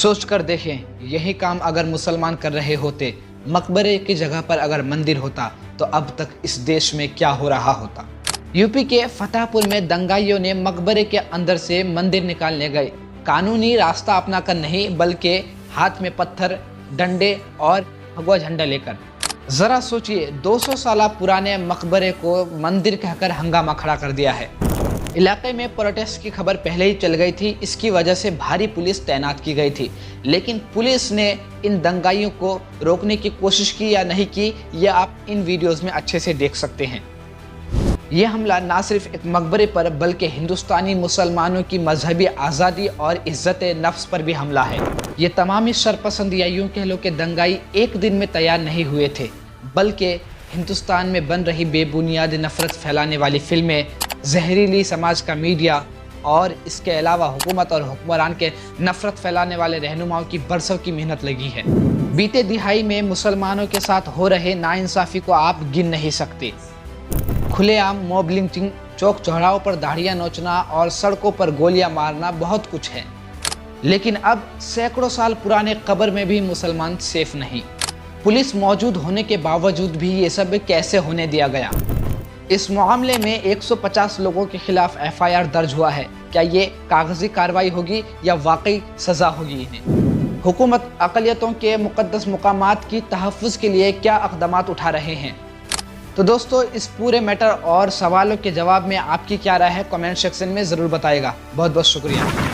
सोच कर देखें, यही काम अगर मुसलमान कर रहे होते, मकबरे की जगह पर अगर मंदिर होता तो अब तक इस देश में क्या हो रहा होता। यूपी के फतेहपुर में दंगाइयों ने मकबरे के अंदर से मंदिर निकालने गए, कानूनी रास्ता अपनाकर नहीं बल्कि हाथ में पत्थर, डंडे और भगवा झंडा लेकर। जरा सोचिए, 200 साल पुराने मकबरे को मंदिर कहकर हंगामा खड़ा कर दिया है। इलाके में प्रोटेस्ट की खबर पहले ही चल गई थी, इसकी वजह से भारी पुलिस तैनात की गई थी, लेकिन पुलिस ने इन दंगाइयों को रोकने की कोशिश की या नहीं की, यह आप इन वीडियोस में अच्छे से देख सकते हैं। यह हमला ना सिर्फ एक मकबरे पर बल्कि हिंदुस्तानी मुसलमानों की मजहबी आज़ादी और इज्जत नफ्स पर भी हमला है। ये तमाम शरपसंद या यूं कह लो कि दंगाई एक दिन में तैयार नहीं हुए थे, बल्कि हिंदुस्तान में बन रही बेबुनियाद नफरत फैलाने वाली फिल्में, जहरीली समाज का मीडिया और इसके अलावा हुकूमत और हुक्मरान के नफरत फैलाने वाले रहनुमाओं की बरसों की मेहनत लगी है। बीते दिहाई में मुसलमानों के साथ हो रहे नाइंसाफ़ी को आप गिन नहीं सकते। खुलेआम मॉब लिंचिंग, चौक चौराहों पर दाढ़ियाँ नोचना और सड़कों पर गोलियां मारना बहुत कुछ है, लेकिन अब सैकड़ों साल पुराने कब्र में भी मुसलमान सेफ नहीं। पुलिस मौजूद होने के बावजूद भी ये सब कैसे होने दिया गया? इस मामले में 150 लोगों के खिलाफ FIR दर्ज हुआ है। क्या ये कागजी कार्रवाई होगी या वाकई सजा होगी इन्हें? हुकूमत अक़लियतों के मुक़द्दस मुक़ामात की तहफ़्फ़ुज़ के लिए क्या इक़दामात उठा रहे हैं? तो दोस्तों, इस पूरे मैटर और सवालों के जवाब में आपकी क्या राय है, कमेंट सेक्शन में ज़रूर बताइएगा। बहुत बहुत शुक्रिया।